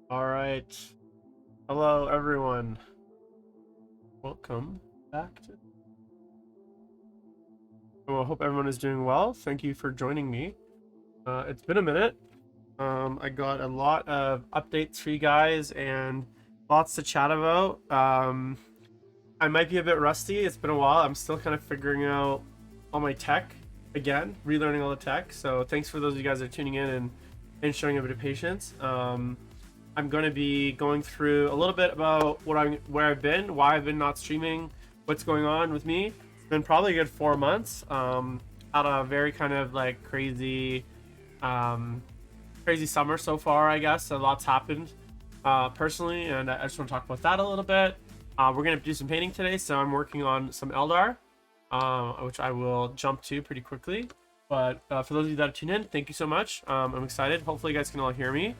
All right. Hello, everyone. Welcome back to. Well, I hope everyone is doing well. Thank you for joining me. It's been a minute. I got a lot of updates for you guys and lots to chat about. I might be a bit rusty. It's been a while. I'm still kind of figuring out all my tech again, relearning all the tech. So thanks for those of you guys that are tuning in and showing a bit of patience. I'm going to be going through a little bit about where I've been, why I've been not streaming, what's going on with me. It's been probably a good 4 months. Had a very kind of like crazy summer so far, I guess. A lot's happened personally, and I just want to talk about that a little bit. We're going to do some painting today, so I'm working on some Eldar, which I will jump to pretty quickly. But for those of you that have tuned in, thank you so much. I'm excited. Hopefully you guys can all hear me.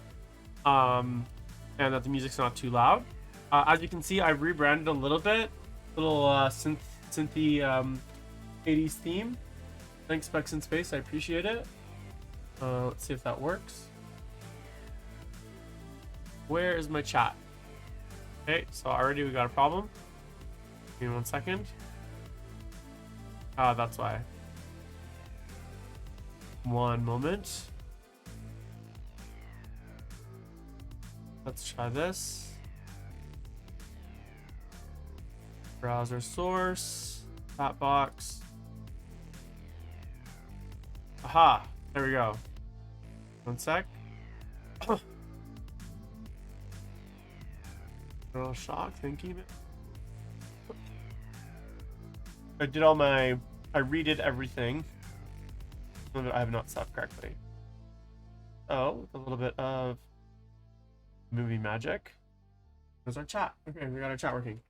And that the music's not too loud. As you can see, I've rebranded a little bit. Little synthy 80s theme. Thanks, Specs in Space. I appreciate it. Let's see if that works. Where is my chat? Okay, so already we got a problem. Give me 1 second. That's why. One moment. Let's try this. Browser source. Chat box. Aha! There we go. 1 sec. Little shock, thank you. I redid everything. I have not set up correctly. Oh, a little bit of movie magic. There's our chat. Okay, we got our chat working.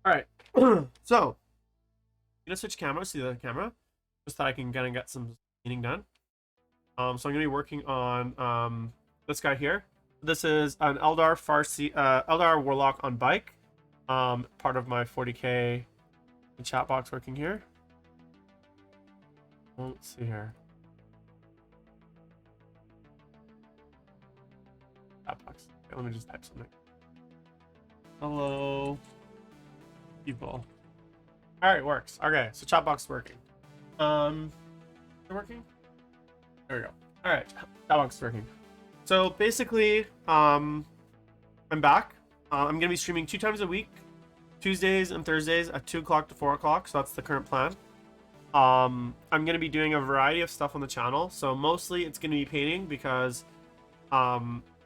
All right. So, I'm gonna switch cameras to the other camera, just so I can kind of get some painting done. So I'm gonna be working on this guy here. This is an Eldar Eldar Warlock on bike. Part of my 40k chat box working here. Well, let's see here. Chat box. Okay, let me just type something. Hello, people. All right, works. Okay, so chat box is working. Is it working? There we go. All right, chat box is working. So basically, I'm back. I'm gonna be streaming 2 times a week, Tuesdays and Thursdays at 2 o'clock to 4 o'clock. So that's the current plan. I'm gonna be doing a variety of stuff on the channel. So mostly it's gonna be painting because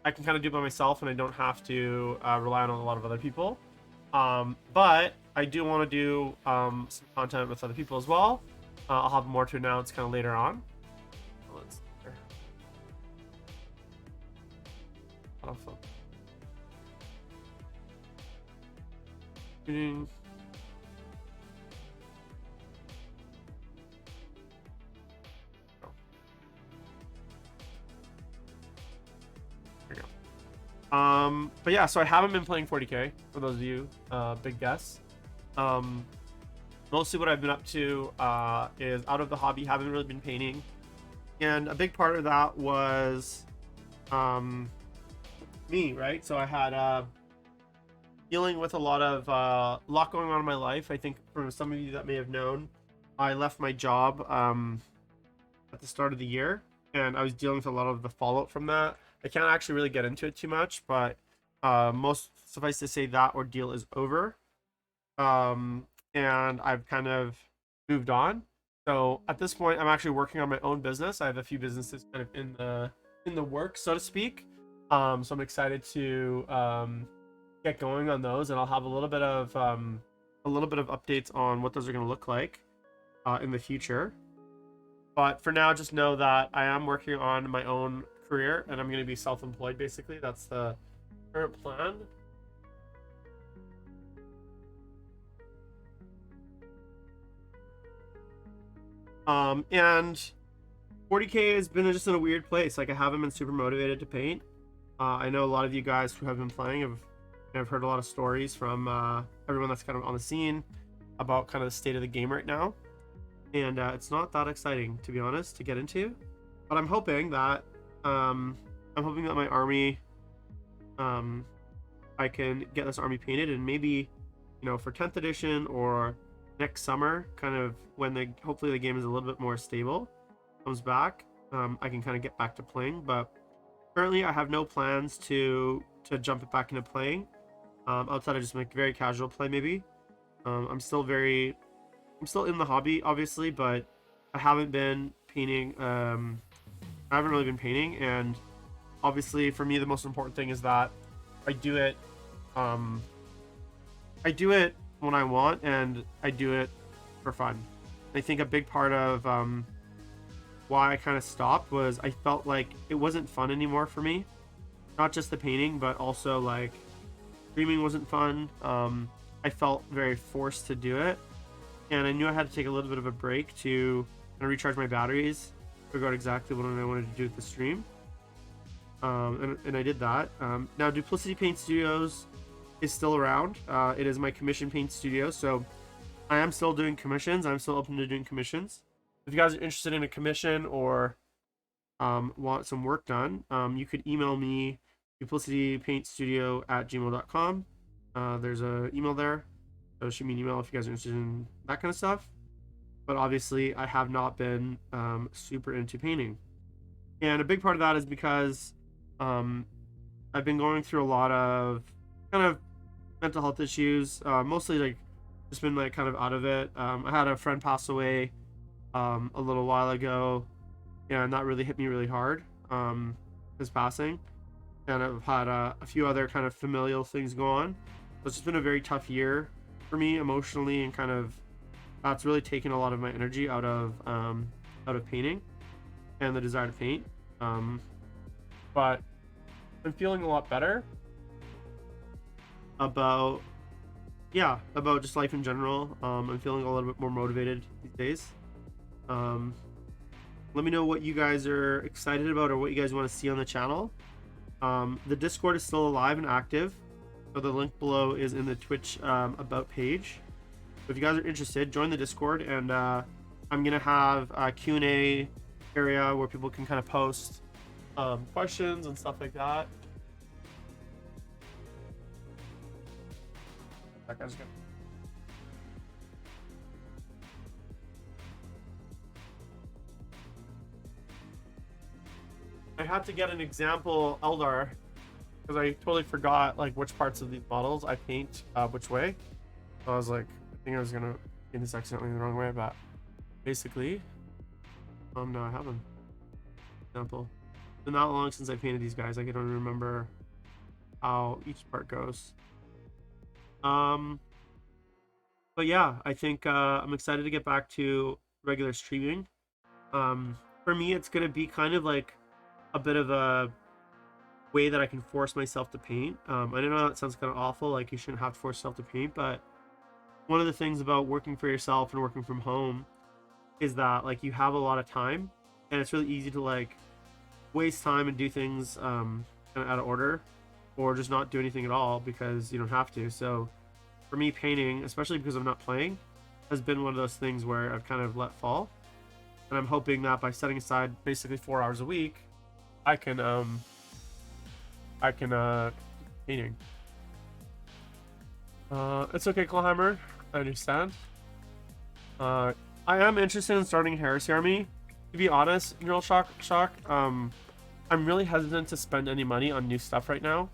I can kind of do it by myself and I don't have to rely on a lot of other people. But I do want to do some content with other people as well. I'll have more to announce kind of later on. Let's see here. Shooting. But yeah, so I haven't been playing 40k for those of you big guess. Um, Mostly what I've been up to is out of the hobby, haven't really been painting, and a big part of that was me, right? So I had dealing with a lot going on in my life. I think for some of you that may have known, I left my job at the start of the year, and I was dealing with a lot of the fallout from that. I can't actually really get into it too much, but most suffice to say that ordeal is over, and I've kind of moved on. So at this point, I'm actually working on my own business. I have a few businesses kind of in the works, so to speak. So I'm excited to get going on those, and I'll have a little bit of updates on what those are going to look like in the future. But for now, just know that I am working on my own career, and I'm going to be self-employed. Basically, that's the current plan. And 40k has been just in a weird place. Like, I haven't been super motivated to paint. I know a lot of you guys who have been playing have heard a lot of stories from everyone that's kind of on the scene about kind of the state of the game right now, and it's not that exciting, to be honest, to get into. But I'm hoping that my army, I can get this army painted, and maybe, for 10th edition or next summer, kind of when hopefully the game is a little bit more stable, comes back, I can kind of get back to playing. But currently I have no plans to jump it back into playing, outside of just like very casual play maybe. I'm still in the hobby, obviously, but I haven't been painting. I haven't really been painting, and obviously for me the most important thing is that I do it when I want, and I do it for fun. I think a big part of why I kind of stopped was I felt like it wasn't fun anymore for me. Not just the painting, but also like streaming wasn't fun. I felt very forced to do it, and I knew I had to take a little bit of a break to kind of recharge my batteries, figure out exactly what I wanted to do with the stream. And I did that. Now, Duplicity Paint Studios is still around. It is my commission paint studio, so I am still doing commissions. I'm still open to doing commissions. If you guys are interested in a commission or want some work done, you could email me, duplicitypaintstudio@gmail.com. There's an email there, so shoot me an email if you guys are interested in that kind of stuff. But obviously, I have not been super into painting, and a big part of that is because I've been going through a lot of kind of mental health issues, mostly like just been like kind of out of it. I had a friend pass away a little while ago, and that really hit me really hard, his passing. And I've had a few other kind of familial things go on. So it's just been a very tough year for me emotionally, and kind of that's really taken a lot of my energy out of painting and the desire to paint. But I'm feeling a lot better about just life in general. I'm feeling a little bit more motivated these days. Let me know what you guys are excited about or what you guys want to see on the channel. The Discord is still alive and active, so the link below is in the Twitch about page. So if you guys are interested, join the Discord, and I'm gonna have a Q&A area where people can kind of post questions and stuff like that. That guy's good. I had to get an example Eldar because I totally forgot like which parts of these models I paint which way. So I was like, I think I was gonna paint this accidentally the wrong way, but basically, no, I haven't. Example. It's been that long since I painted these guys, I don't remember how each part goes. But yeah, I think I'm excited to get back to regular streaming. For me, it's gonna be kind of like a bit of a way that I can force myself to paint. I know that sounds kind of awful, like you shouldn't have to force yourself to paint, but one of the things about working for yourself and working from home is that like you have a lot of time, and it's really easy to like waste time and do things kind of out of order. or just not do anything at all because you don't have to. So for me, painting, especially because I'm not playing, has been one of those things where I've kind of let fall. And I'm hoping that by setting aside basically 4 hours a week, I can painting. It's okay, Clawhammer. I understand. I am interested in starting Heresy Army. To be honest, Neural Shock, I'm really hesitant to spend any money on new stuff right now.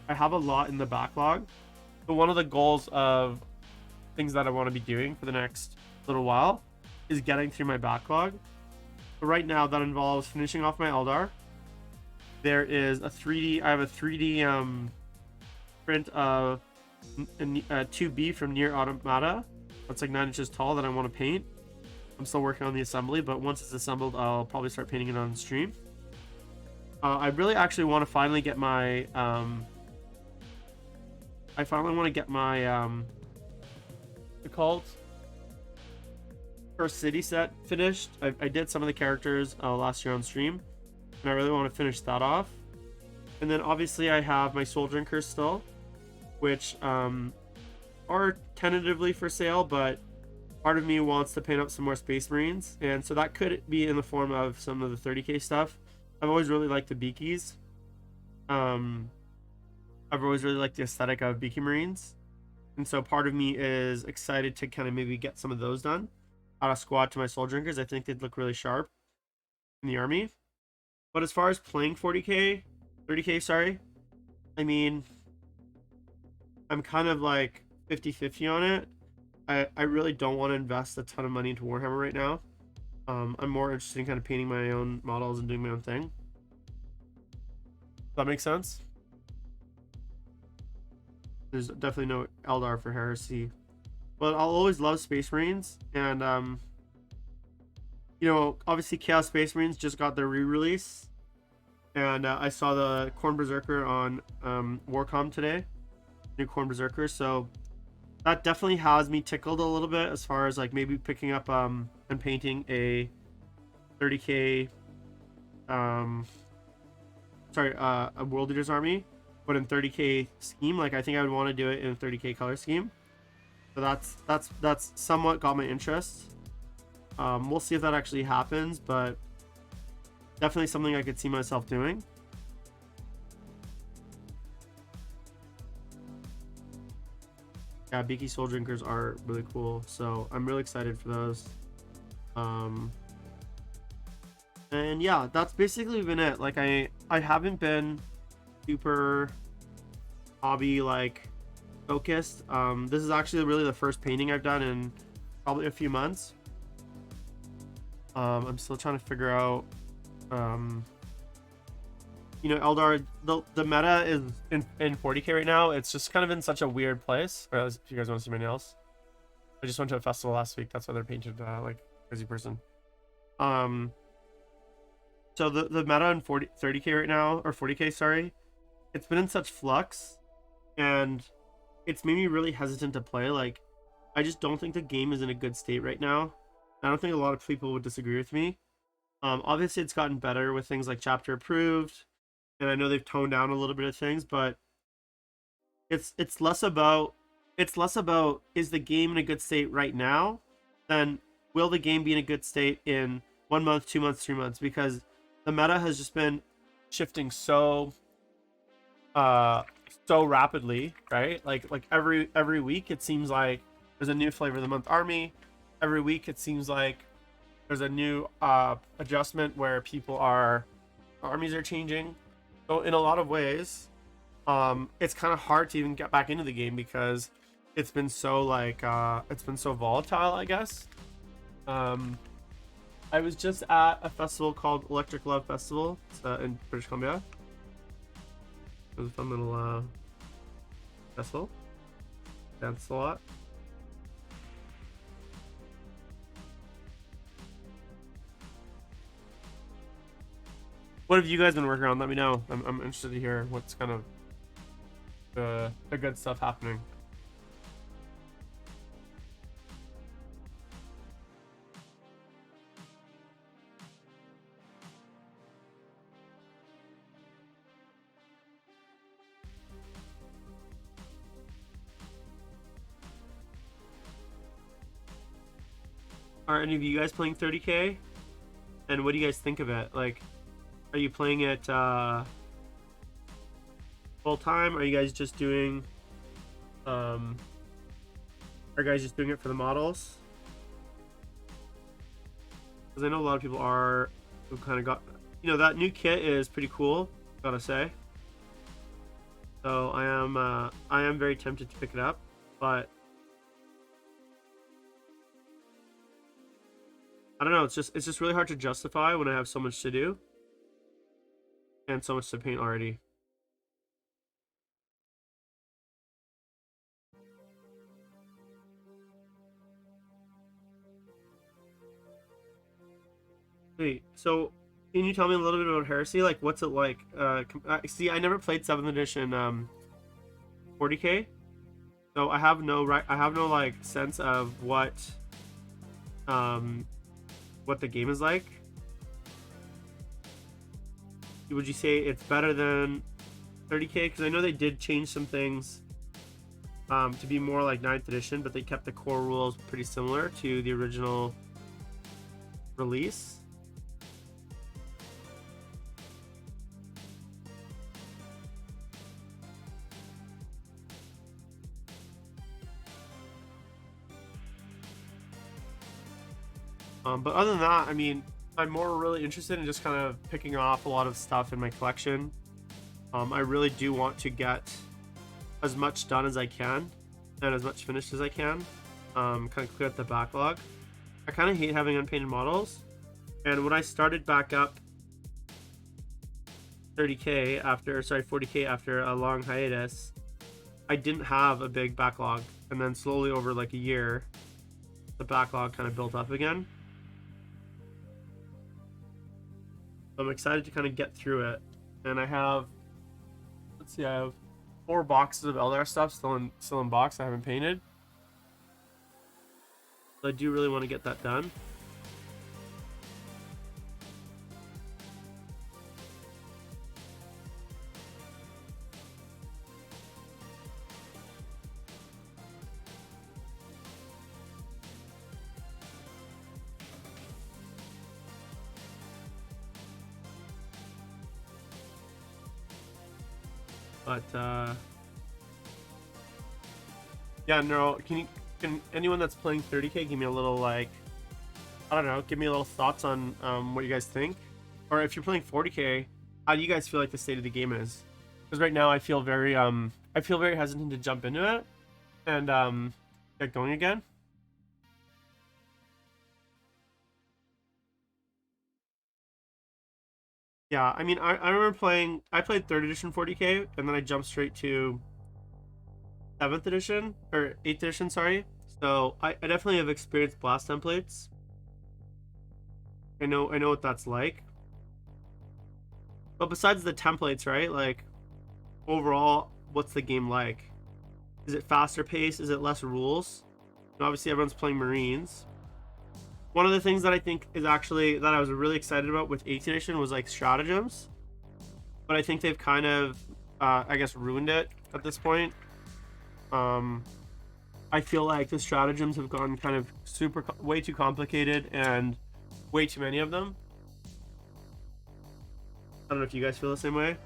I have a lot in the backlog. But one of the goals of things that I want to be doing for the next little while is getting through my backlog. But right now, that involves finishing off my Eldar. There is a 3D. I have a 3D print of 2B from Nier Automata. That's like 9 inches tall that I want to paint. I'm still working on the assembly, but once it's assembled, I'll probably start painting it on stream. I really actually want to finally get my the cult first city set finished. I did some of the characters last year on stream, and I really want to finish that off. And then obviously I have my Soul Drinkers still, which are tentatively for sale, but part of me wants to paint up some more Space Marines, and so that could be in the form of some of the 30k stuff. I've always really liked the Beakies. I've always really liked the aesthetic of Beaky Marines, and so part of me is excited to kind of maybe get some of those done out of squad to my Soul Drinkers. I think they'd look really sharp in the army. But as far as playing 30k, sorry, I mean, I'm kind of like 50-50 on it. I really don't want to invest a ton of money into Warhammer right now. I'm more interested in kind of painting my own models and doing my own thing. Does that make sense? There's definitely no Eldar for Heresy. But I'll always love Space Marines. And, you know, obviously Chaos Space Marines just got their re-release. And I saw the Khorne Berserker on Warcom today. New Khorne Berserker. So that definitely has me tickled a little bit as far as like maybe picking up and painting a 30k a World Eaters army, but in 30k scheme. Like I think I would want to do it in a 30k color scheme. So that's somewhat got my interest. We'll see if that actually happens, but definitely something I could see myself doing. Yeah, Beaky Soul Drinkers are really cool, so I'm really excited for those. And yeah, that's basically been it. Like I haven't been super hobby like focused. This is actually really the first painting I've done in probably a few months. I'm still trying to figure out you know, Eldar, the meta is in 40k right now. It's just kind of in such a weird place. Or if you guys want to see my nails, I just went to a festival last week. That's why they're painted like crazy person. So the meta in 30k right now, or 40k, sorry, it's been in such flux, and it's made me really hesitant to play. Like, I just don't think the game is in a good state right now. I don't think a lot of people would disagree with me. Obviously, it's gotten better with things like chapter approved, and I know they've toned down a little bit of things, but it's less about is the game in a good state right now than will the game be in a good state in 1 month, 2 months, 3 months, because the meta has just been shifting so rapidly, right? Like every week it seems like there's a new flavor of the month army. Every week it seems like there's a new adjustment where armies are changing. So in a lot of ways, it's kind of hard to even get back into the game because it's been so like it's been so volatile, I guess. I was just at a festival called Electric Love Festival in British Columbia. It was a fun little festival. Danced a lot. What have you guys been working on? Let me know. I'm interested to hear what's kind of the good stuff happening. are any of you guys playing 30K? And what do you guys think of it? Like, are you playing it full time? Are you guys just doing are you guys just doing it for the models? Because I know a lot of people are who kind of got, you know, that new kit is pretty cool, gotta say. So I am very tempted to pick it up, but I don't know. It's just really hard to justify when I have so much to do and so much to paint already. Wait, so can you tell me a little bit about Heresy? Like, what's it like? See, I never played 7th edition 40K, so I have no like sense of what the game is like. Would you say it's better than 30K? Because I know they did change some things to be more like 9th edition, but they kept the core rules pretty similar to the original release. But other than that, I mean, I'm more really interested in just kind of picking off a lot of stuff in my collection. I really do want to get as much done as I can and as much finished as I can. Kind of clear up the backlog. I kind of hate having unpainted models. And when I started back up 40K after a long hiatus, I didn't have a big backlog. And then slowly over like a year, the backlog kind of built up again. I'm excited to kind of get through it. And I have, let's see, I have 4 boxes of Eldar stuff still in box I haven't painted. So I do really want to get that done. But yeah, no. Can anyone that's playing 30K give me a little, like, I don't know, give me a little thoughts on what you guys think, or if you're playing 40K, how do you guys feel like the state of the game is? Because right now I feel very hesitant to jump into it and get going again. Yeah, I mean, I remember I played 3rd edition 40K, and then I jumped straight to 7th edition, or 8th edition, sorry. So I definitely have experienced blast templates. I know what that's like. But besides the templates, right, like, overall, what's the game like? Is it faster paced? Is it less rules? And obviously everyone's playing Marines. One of the things that I think is actually that I was really excited about with 8th edition was like stratagems, but I think they've kind of I guess ruined it at this point. I feel like the stratagems have gone kind of way too complicated and way too many of them. I don't know if you guys feel the same way.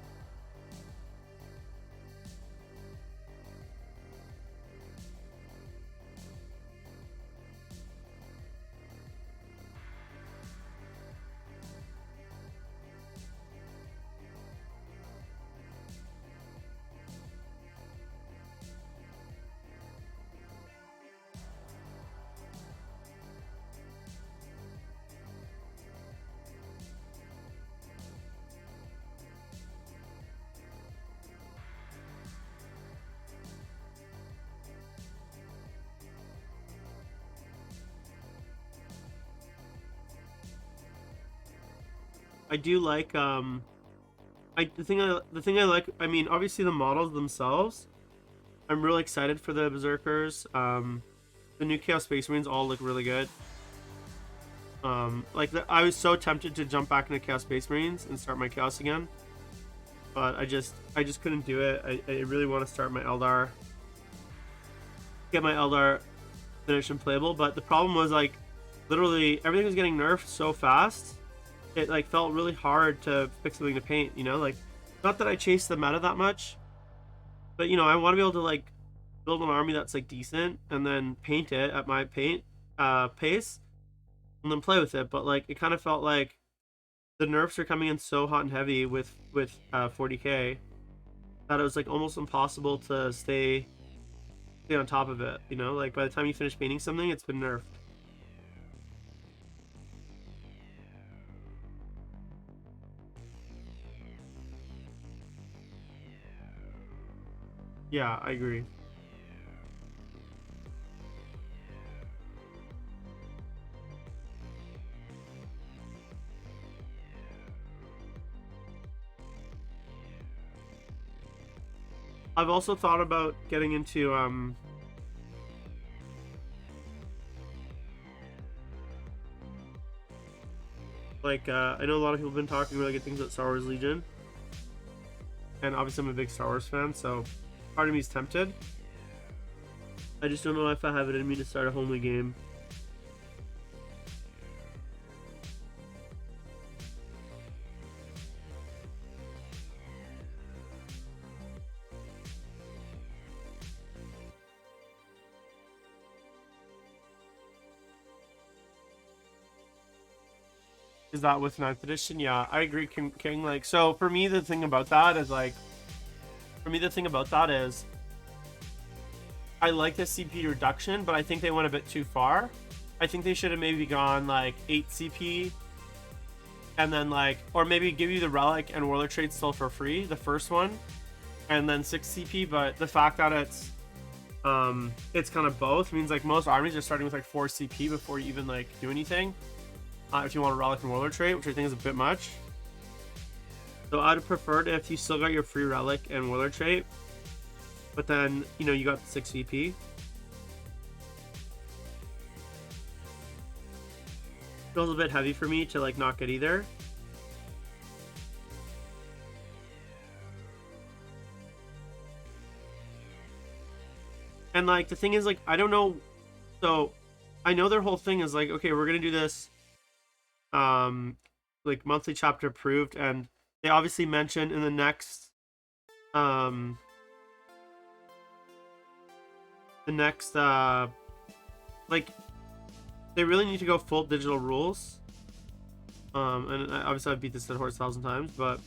I do like the thing I like, I mean, obviously the models themselves, I'm really excited for the Berserkers. The new Chaos Space Marines all look really good. I was so tempted to jump back into Chaos Space Marines and start my Chaos again, but I just couldn't do it. I really want to start my Eldar, get my Eldar finished and playable, but the problem was, like, literally everything was getting nerfed so fast. It like felt really hard to pick something to paint, you know? Like, not that I chase the meta that much, but you know, I want to be able to like build an army that's like decent and then paint it at my pace and then play with it. But like, it kind of felt like the nerfs are coming in so hot and heavy with 40k that it was like almost impossible to stay on top of it, you know? Like, by the time you finish painting something, it's been nerfed. Yeah, I agree. I've also thought about getting into I know a lot of people have been talking really good things about Star Wars Legion, and obviously I'm a big Star Wars fan, so part of me is tempted. I just don't know if I have it in me to start a homely game. Is that with 9th edition? Yeah, I agree, King. Like, so for me, the thing about that is I like the CP reduction, but I think they went a bit too far. I think they should have maybe gone like 8 CP, and then like, or maybe give you the relic and warlord trait still for free, the first one, and then 6 CP. But the fact that it's kind of both means like most armies are starting with like 4 CP before you even like do anything. If you want a relic and warlord trait, which I think is a bit much. So I'd have preferred if you still got your free relic and warlord trait, but then, you know, you got 6 VP. Feels a bit heavy for me to like not get either. And like the thing is, like, I don't know, so I know their whole thing is like, okay, we're gonna do this like monthly chapter approved, and they obviously mentioned in the next like they really need to go full digital rules, and obviously I've beat this dead horse 1,000 times, but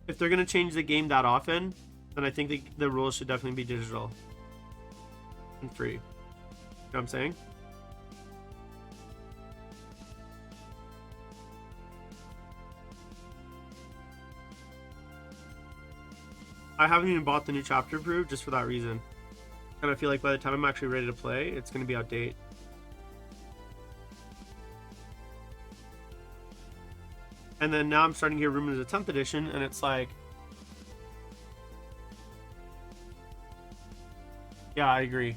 if they're gonna change the game that often, then I think the rules should definitely be digital and free. You know what I'm saying? I haven't even bought the new chapter approved just for that reason. And I feel like by the time I'm actually ready to play, it's going to be outdated. And then now I'm starting to hear rumors of 10th edition, and it's like, yeah, I agree.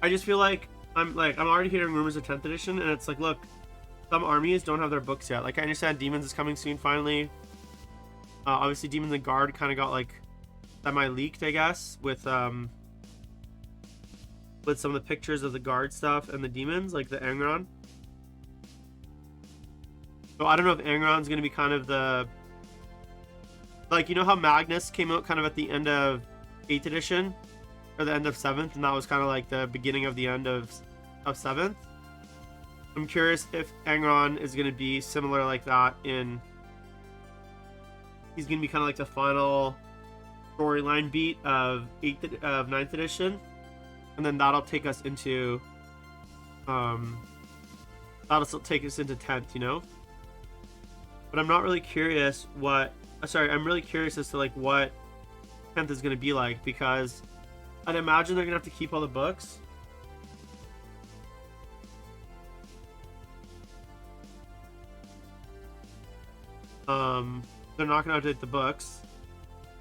I just feel like I'm already hearing rumors of 10th edition, and it's like, look, some armies don't have their books yet. Like, I understand Demons is coming soon finally. Obviously Demons and Guard kind of got like semi-leaked, I guess, with some of the pictures of the Guard stuff and the Demons, like the Angron. So I don't know if Angron's going to be kind of the, like, you know how Magnus came out kind of at the end of 8th edition, or the end of 7th, and that was kind of like the beginning of the end of 7th. I'm curious if Angron is going to be similar like that in, he's going to be kind of like the final storyline beat of 9th edition, and then that'll take us into 10th, you know. But I'm not really curious I'm really curious as to like what 10th is going to be like, because I'd imagine they're going to have to keep all the books. They're not going to update the books.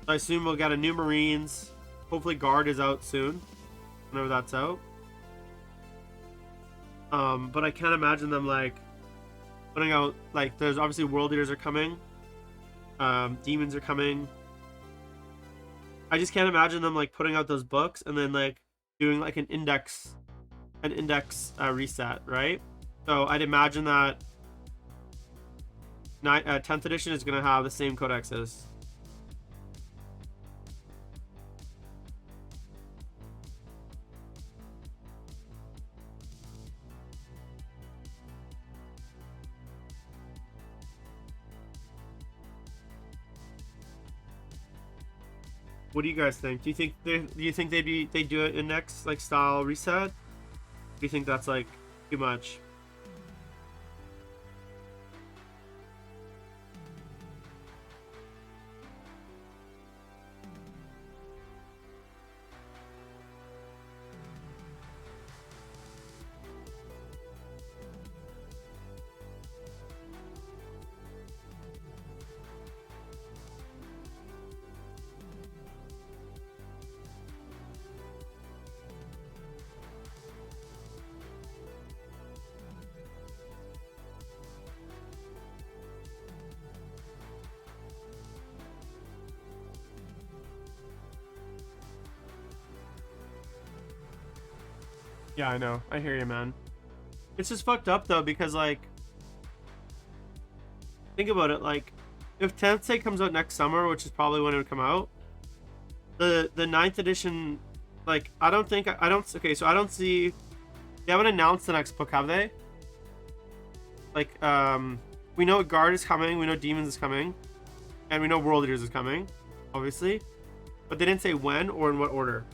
I assume we'll get a new Marines. Hopefully Guard is out soon, whenever that's out. But I can't imagine them like putting out, like, there's obviously World Eaters are coming. Demons are coming. I just can't imagine them like putting out those books and then like doing like an index an index reset, right? So I'd imagine that 10th edition is going to have the same codexes. What do you guys think? Do you think they do an index like style reset? Do you think that's like too much? Yeah, I know. I hear you, man. It's just fucked up though, because like, think about it. Like, if 10th Day comes out next summer, which is probably when it would come out, the 9th edition, like, I don't see. They haven't announced the next book, have they? Like, we know Guard is coming, we know Demons is coming, and we know World Eaters is coming, obviously, but they didn't say when or in what order.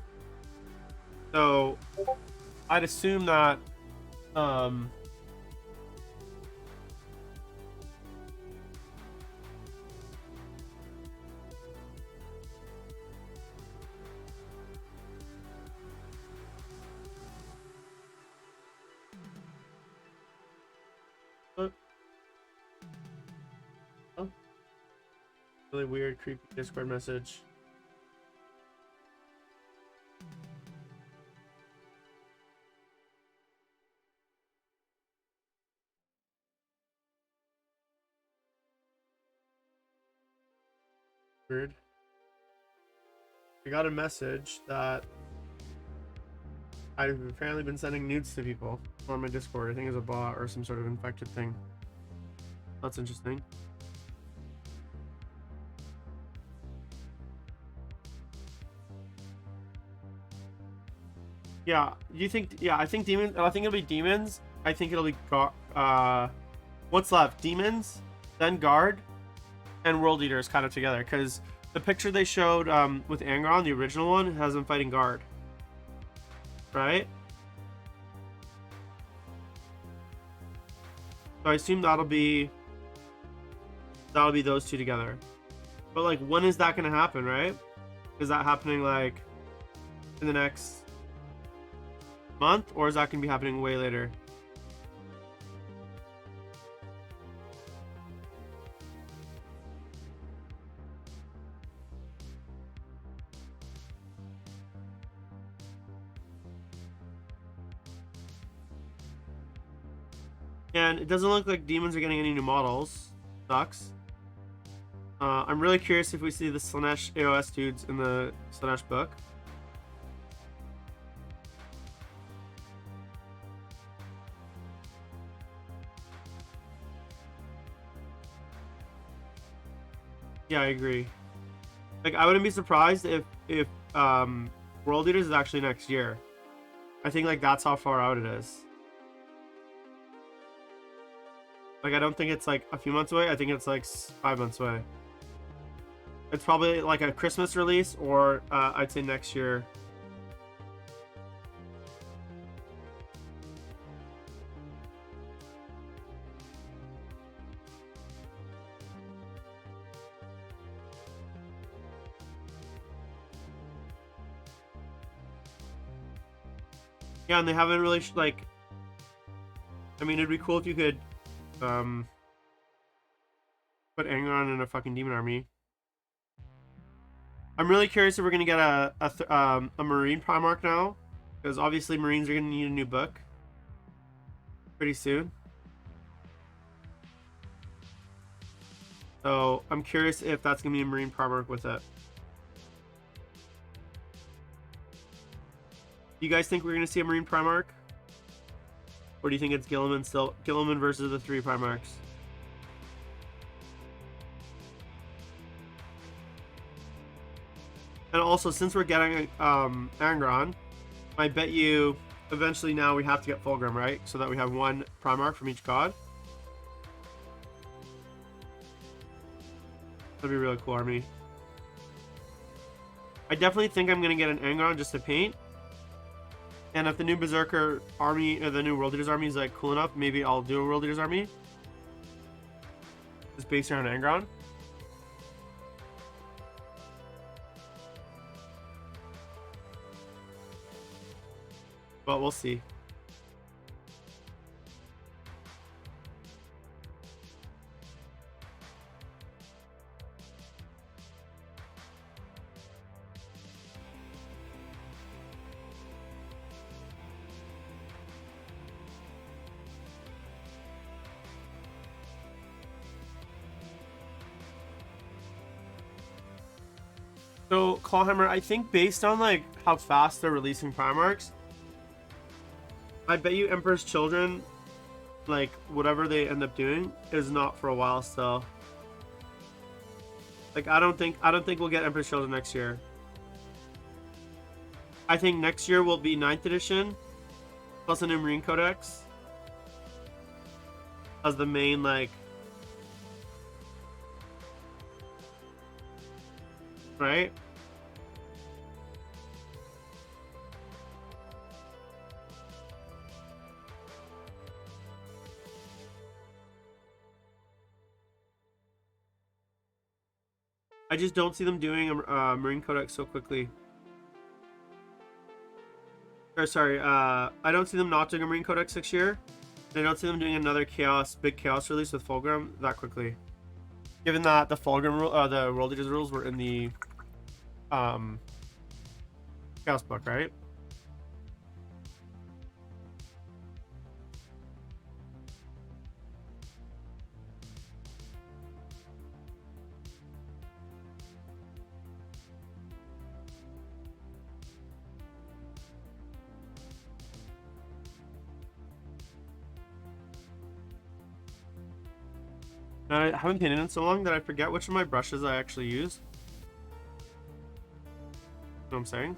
So I'd assume that really weird, creepy Discord message. Weird. I got a message that I've apparently been sending nudes to people on my Discord. I think it's a bot or some sort of infected thing. That's interesting. Yeah, you think? Yeah, I think demons. I think it'll be demons. I think it'll be what's left? Demons, then guard, and world eaters kind of together. Because the picture they showed with Angron, the original one, has them fighting guard. Right. So I assume that'll be those two together. But like, when is that gonna happen? Right? Is that happening like in the next month, or is that gonna be happening way later? And it doesn't look like demons are getting any new models. Sucks. I'm really curious if we see the Slaanesh AOS dudes in the Slaanesh book. Yeah, I agree. Like, I wouldn't be surprised if World Eaters is actually next year. I think like that's how far out it is. Like, I don't think it's like a few months away. I think it's like 5 months away. It's probably like a Christmas release, or I'd say next year. Yeah, and they haven't really like. I mean, it'd be cool if you could put Angron in a fucking demon army. I'm really curious if we're gonna get a Marine Primarch now, because obviously Marines are gonna need a new book pretty soon. So I'm curious if that's gonna be a Marine Primarch with it. You guys think we're gonna see a Marine Primarch? Or do you think it's Gilliman still? Gilliman versus the 3 Primarchs. And also, since we're getting Angron, I bet you eventually now we have to get Fulgrim, right? So that we have 1 Primarch from each god. That'd be a really cool army. I definitely think I'm going to get an Angron just to paint. And if the new Berserker army, or the new World Eaters army is like cool enough, maybe I'll do a World Eaters army. Just based around Angron. But we'll see. So, Clawhammer, I think based on like how fast they're releasing Primarchs, I bet you Emperor's Children, like whatever they end up doing, is not for a while still. Like I don't think we'll get Emperor's Children next year. I think next year will be 9th edition plus a new Marine Codex as the main like, right? I just don't see them doing a Marine Codex so quickly. Or sorry, I don't see them not doing a Marine Codex next year. And I don't see them doing another big Chaos release with Fulgrim that quickly. Given that the Fulgrim rule, the World Eaters rules were in the Chaos book, right? I haven't painted in so long that I forget which of my brushes I actually use. You know what I'm saying?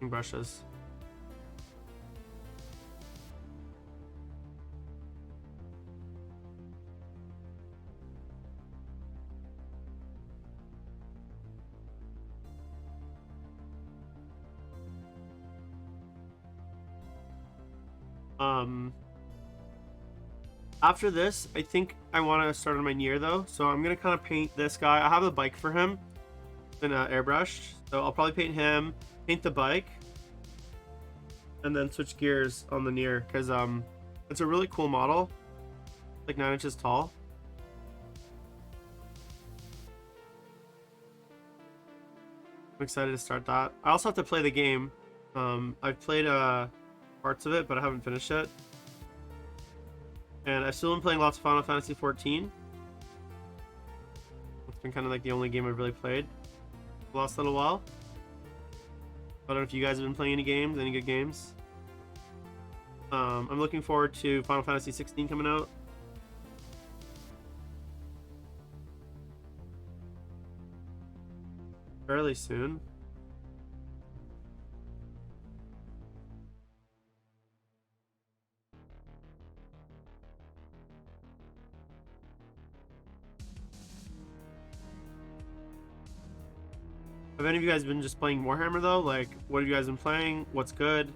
Brushes. After this, I think I want to start on my Nier though, so I'm gonna kind of paint this guy. I have a bike for him, in airbrushed, so I'll probably paint him, paint the bike, and then switch gears on the Nier because it's a really cool model, like 9 inches tall. I'm excited to start that. I also have to play the game. I've played parts of it, but I haven't finished it. And I've still been playing lots of Final Fantasy XIV. It's been kind of like the only game I've really played the last little while. I don't know if you guys have been playing any games, any good games. I'm looking forward to Final Fantasy 16 coming out. Fairly soon. Have any of you guys been just playing Warhammer though? Like, what have you guys been playing? What's good?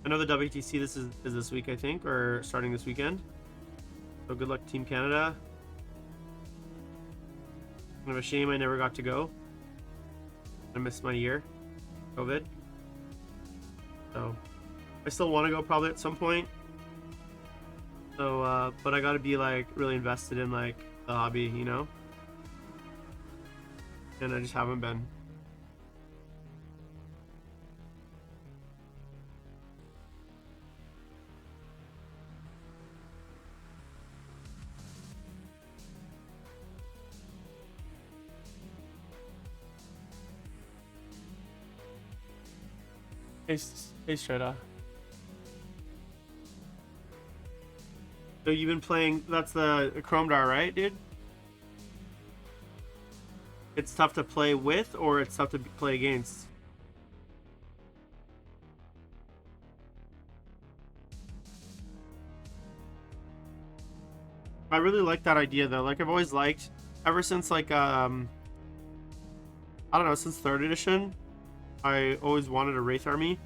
I know the WTC is this week, I think, or starting this weekend. So good luck Team Canada. Kind of a shame I never got to go. I missed my year, COVID. So I still want to go probably at some point. So, but I got to be like really invested in like the hobby, you know. And I just haven't been. Ace Trader. So you've been playing, that's the Chromedar, right, dude? It's tough to play with, or it's tough to play against? I really like that idea, though. Like, I've always liked, ever since, like, I don't know, since 3rd edition, I always wanted a Wraith army.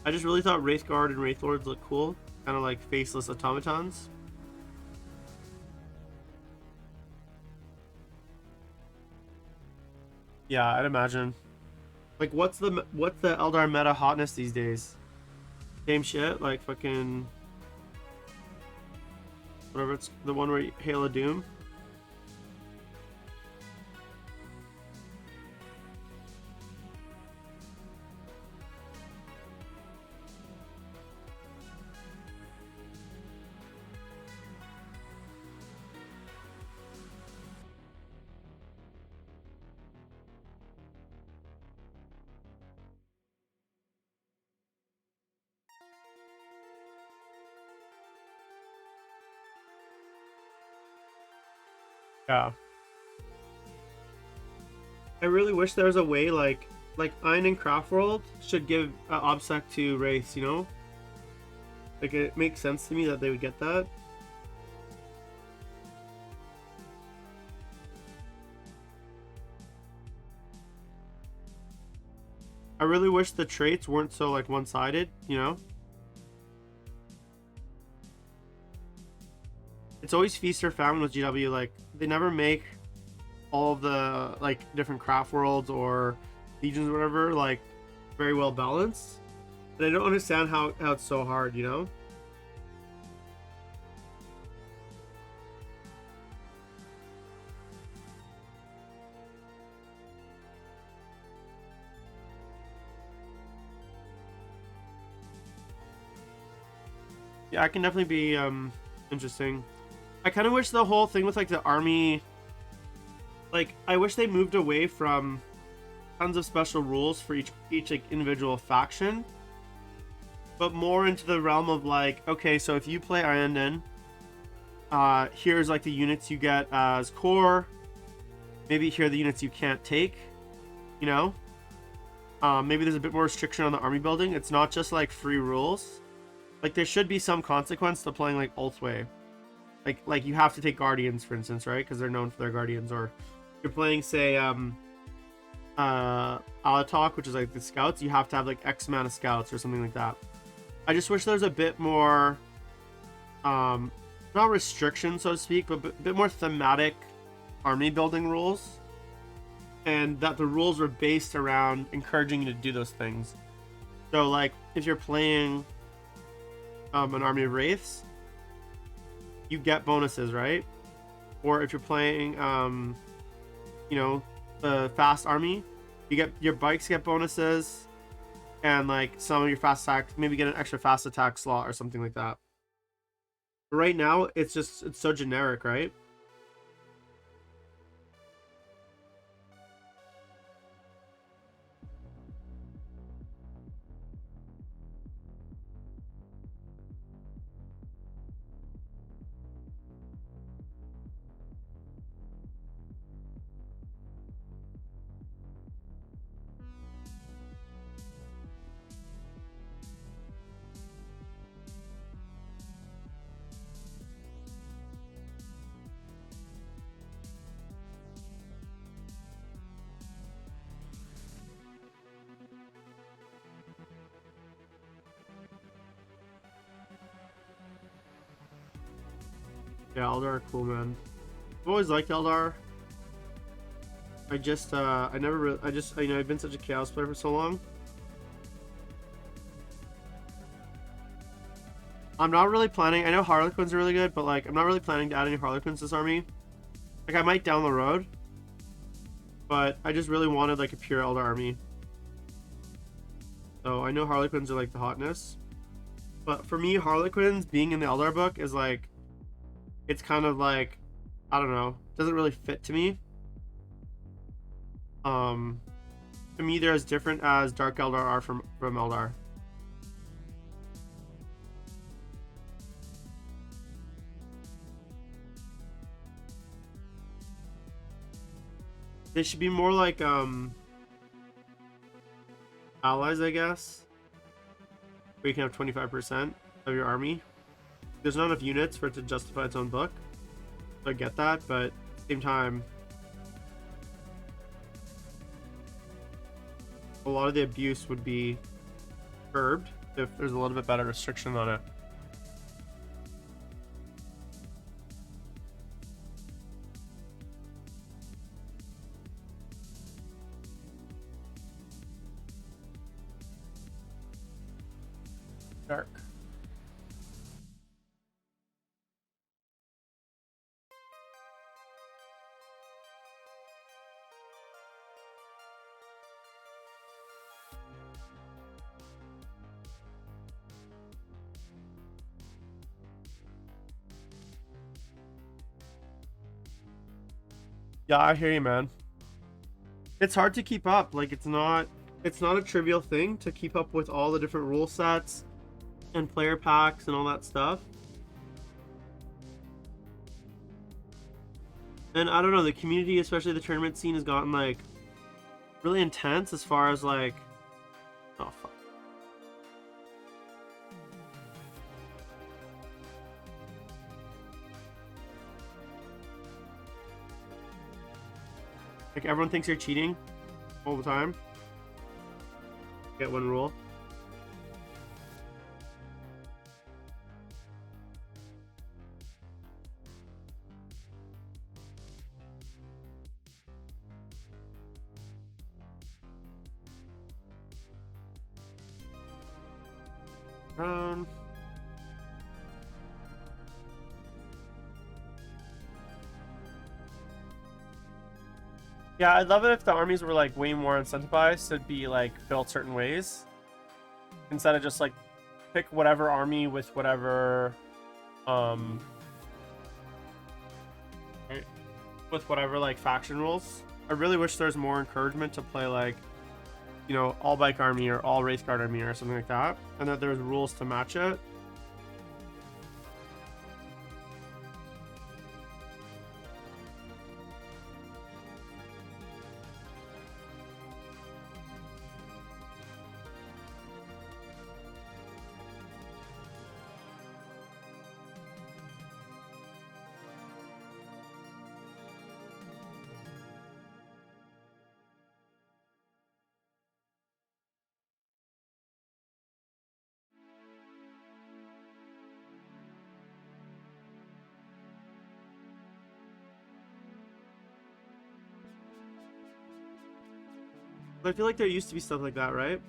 I just really thought Wraith Guard and Wraith Lords looked cool. Kind of like faceless automatons. Yeah, I'd imagine. Like, what's the Eldar meta hotness these days? Same shit, like fucking whatever. It's the one where Hail of Doom. Yeah. I really wish there was a way like Ein and Craftworld should give OBSEC to Wraiths, you know? Like, it makes sense to me that they would get that. I really wish the traits weren't so like one-sided, you know? It's always feast or famine with GW. Like, they never make all of the like different craft worlds or legions or whatever like very well balanced. And I don't understand how it's so hard, you know? Yeah, it can definitely be interesting. I kind of wish the whole thing with like the army, like, I wish they moved away from tons of special rules for each like individual faction, but more into the realm of like, okay, so if you play Iyanden, here's like the units you get as core. Maybe here are the units you can't take, you know? Maybe there's a bit more restriction on the army building. It's not just like free rules. Like, there should be some consequence to playing like Ulthway. Like you have to take Guardians, for instance, right? Because they're known for their Guardians. Or you're playing, say, Alatok, which is like the Scouts. You have to have like X amount of Scouts or something like that. I just wish there's a bit more, not restriction, so to speak, but a bit more thematic army building rules. And that the rules were based around encouraging you to do those things. So, like, if you're playing an army of Wraiths, you get bonuses, right? Or if you're playing, you know, the fast army, you get your bikes get bonuses, and like some of your fast attacks, maybe get an extra fast attack slot or something like that. But right now, it's so generic, right? Yeah, Eldar are cool, man. I've always liked Eldar. I just, I never really, you know, I've been such a Chaos player for so long. I'm not really planning, I know Harlequins are really good, but like, I'm not really planning to add any Harlequins to this army. Like, I might down the road, but I just really wanted like a pure Eldar army. So I know Harlequins are like the hotness, but for me, Harlequins being in the Eldar book is like, it's kind of like, I don't know, doesn't really fit to me. to me they're as different as Dark Eldar are from Eldar. They should be more like allies, I guess. Where you can have 25% of your army. There's not enough units for it to justify its own book. So I get that, but at the same time, a lot of the abuse would be curbed if there's a little bit better restriction on it. Dark. Yeah, I hear you, man. It's hard to keep up. Like, it's not a trivial thing to keep up with all the different rule sets and player packs and all that stuff. And I don't know, the community, especially the tournament scene, has gotten like really intense as far as like, oh fuck. Like, everyone thinks you're cheating all the time. Get one rule. Yeah, I'd love it if the armies were like way more incentivized to be like built certain ways, instead of just like pick whatever army with whatever with whatever like faction rules. I really wish there's more encouragement to play like, you know, all bike army or all Wraithguard army or something like that, and that there's rules to match it. But I feel like there used to be stuff like that, right?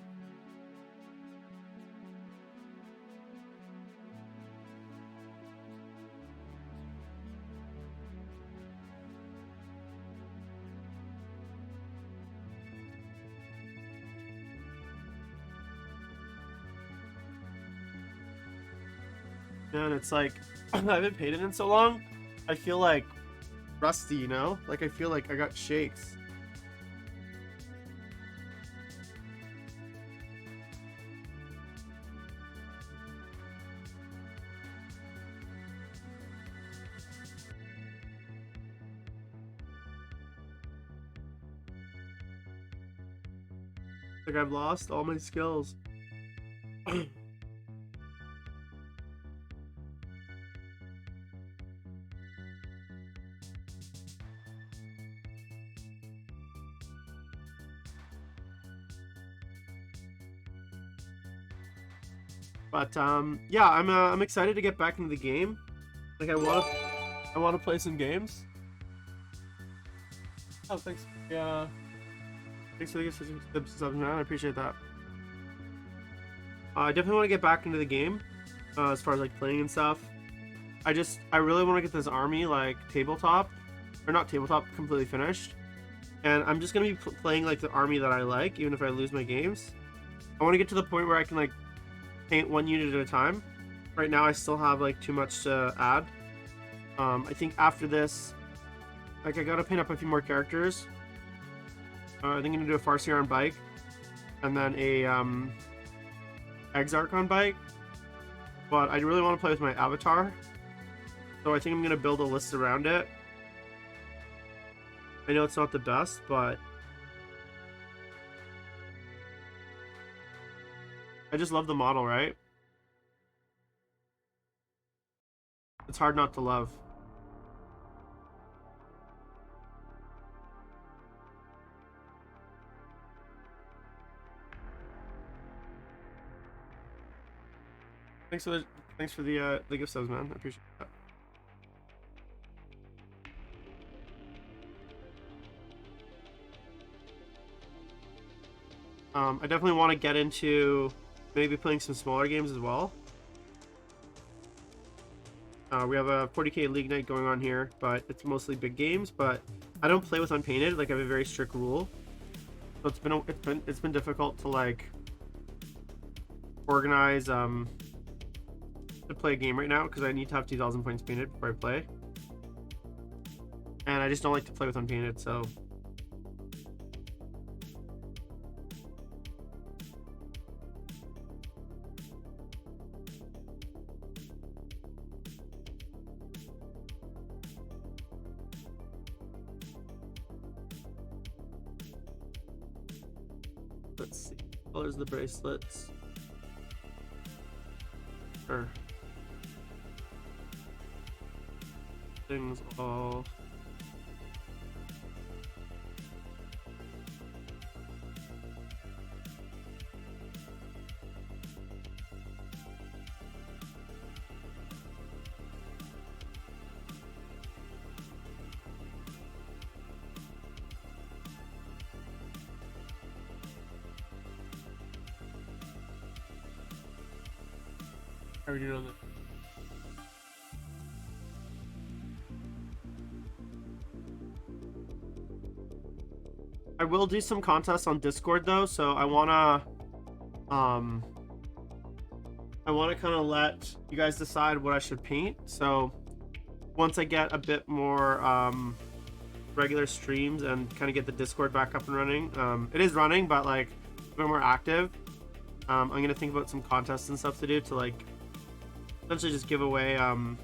And it's like, I haven't paid it in so long, I feel like rusty, you know? Like, I feel like I got shakes. Like, I've lost all my skills. But yeah, I'm excited to get back into the game. Like, I want to play some games. Oh, thanks. Yeah. Thanks for the subs, man. I appreciate that. I definitely want to get back into the game, as far as like playing and stuff. I really want to get this army like tabletop, or not tabletop, completely finished. And I'm just gonna be playing like the army that I like, even if I lose my games. I want to get to the point where I can like paint one unit at a time. Right now I still have like too much to add. I think after this, like, I gotta paint up a few more characters. I think I'm gonna do a Farseer on bike, and then a Exarch on bike. But I really want to play with my avatar, so I think I'm gonna build a list around it. I know it's not the best, but I just love the model, right? It's hard not to love. Thanks for the gift subs, man. I appreciate that. I definitely want to get into maybe playing some smaller games as well. We have a 40k league night going on here, but it's mostly big games. But I don't play with unpainted. Like I have a very strict rule, so it's been difficult to like organize to play a game right now because I need to have 2,000 points painted before I play, and I just don't like to play with unpainted. So. Let's see. Colors of the bracelets. Sure. Things all. I already know that. I will do some contests on Discord though, so I wanna kind of let you guys decide what I should paint. So once I get a bit more regular streams and kind of get the Discord back up and running, it is running, but like a bit more active. I'm gonna think about some contests and stuff to do to like essentially just give away not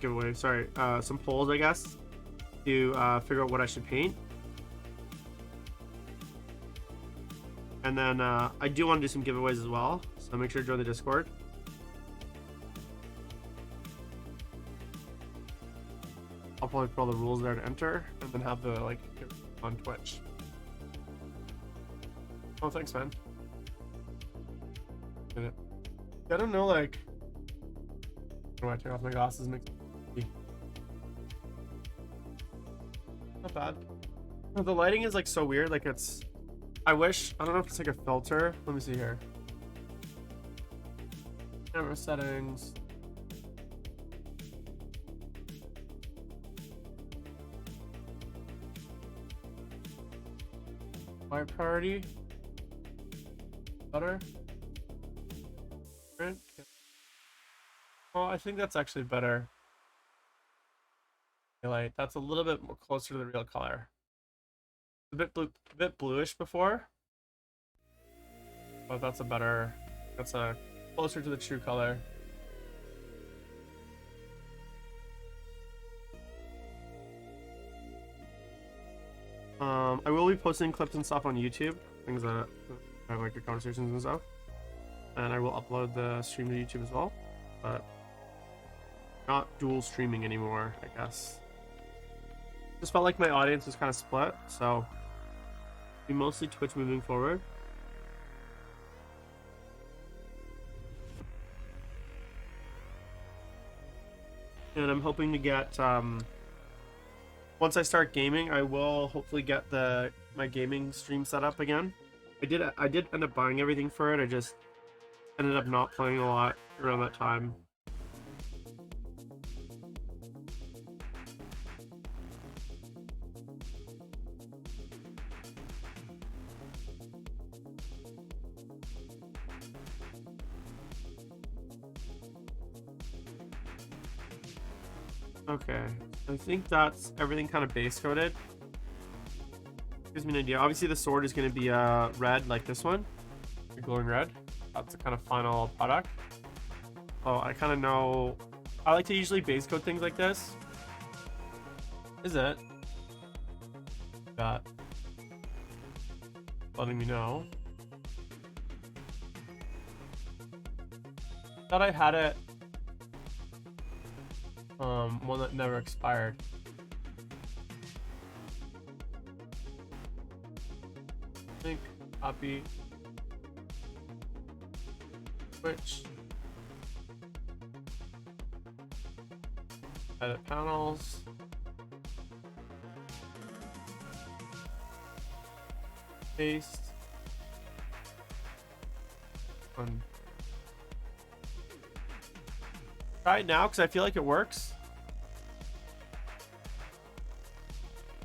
give away, sorry, some polls, I guess, to figure out what I should paint. And then I do want to do some giveaways as well, so make sure to join the Discord. I'll probably put all the rules there to enter, and then have the like on Twitch. Oh, thanks, man. Did it. I don't know, like, when I take off my glasses, makes me not bad. The lighting is like so weird, like it's. I wish, I don't know if it's like a filter. Let me see here. Camera settings. White priority. Better. Oh, I think that's actually better. Light. That's a little bit more closer to the real color. A bit bluish before, but that's a better. That's a closer to the true color. I will be posting clips and stuff on YouTube, things that I have like good conversations and stuff, and I will upload the stream to YouTube as well, but not dual streaming anymore, I guess. Just felt like my audience was kind of split, so be mostly Twitch moving forward. And I'm hoping to get once I start gaming, I will hopefully get my gaming stream set up again. I did end up buying everything for it. I just ended up not playing a lot around that time. Okay, I think that's everything kind of base coated. gives me an idea. Obviously the sword is going to be red like this one, the glowing red. That's the kind of final product. Oh, I kind of know. I like to usually base coat things like this. Is it? That. Letting me know. Thought I had it. One that never expired. I think copy. Switch. Edit panels. Paste. Try it now because I feel like it works.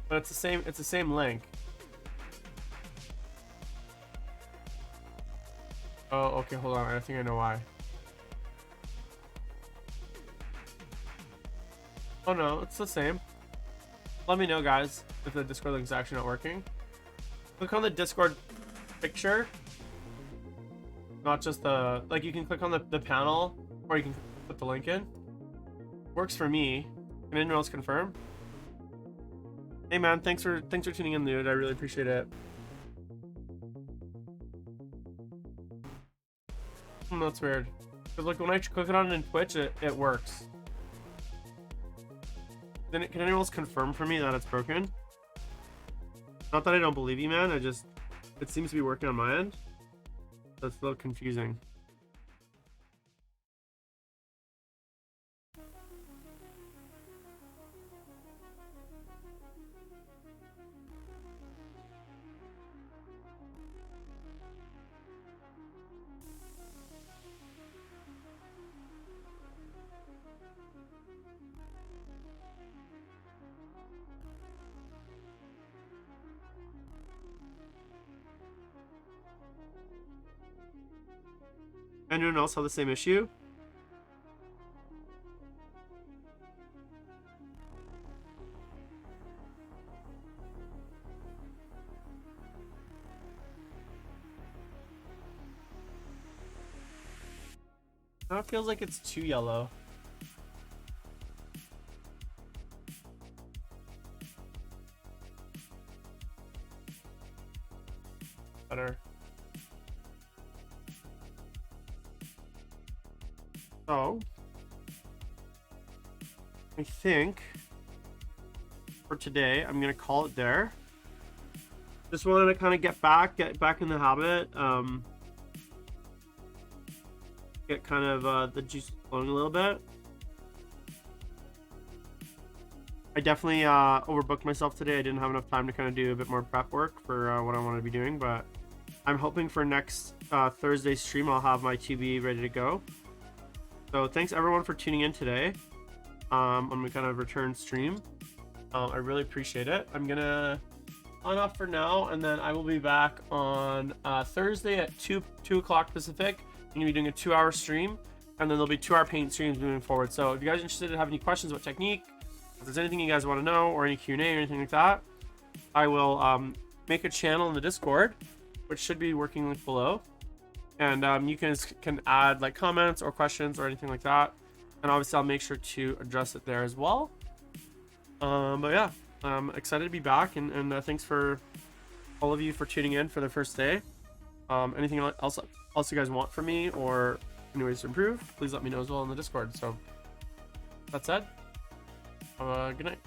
But it's the same link. Oh, okay, hold on. I think I know why. Oh no, it's the same. Let me know, guys, if the Discord link is actually not working. Click on the Discord picture. Not just the, like, you can click on the panel, or you can put the link in. Works for me. Can anyone else confirm? Hey man, thanks for tuning in, dude. I really appreciate it. That's weird. Cause like when I click it on in Twitch, it works. Then can anyone else confirm for me that it's broken? Not that I don't believe you, man. It seems to be working on my end. That's a little confusing. Anyone else have the same issue? Now it feels like it's too yellow. Better. So, I think for today, I'm going to call it there. Just wanted to kind of get back in the habit. Get kind of the juice flowing a little bit. I definitely overbooked myself today. I didn't have enough time to kind of do a bit more prep work for what I wanted to be doing, but I'm hoping for next Thursday stream, I'll have my 2B ready to go. So thanks everyone for tuning in today on my kind of return stream. I really appreciate it. I'm gonna on off for now, and then I will be back on Thursday at 2 o'clock Pacific. I'm gonna be doing a 2-hour stream, and then there'll be 2-hour paint streams moving forward. So if you guys are interested in have any questions about technique, if there's anything you guys want to know, or any Q&A or anything like that, I will make a channel in the Discord, which should be working link below. And you can add like comments or questions or anything like that, and obviously I'll make sure to address it there as well. But yeah, I'm excited to be back, and thanks for all of you for tuning in for the first day. Anything else you guys want from me, or any ways to improve, please let me know as well in the Discord. So that said, good night.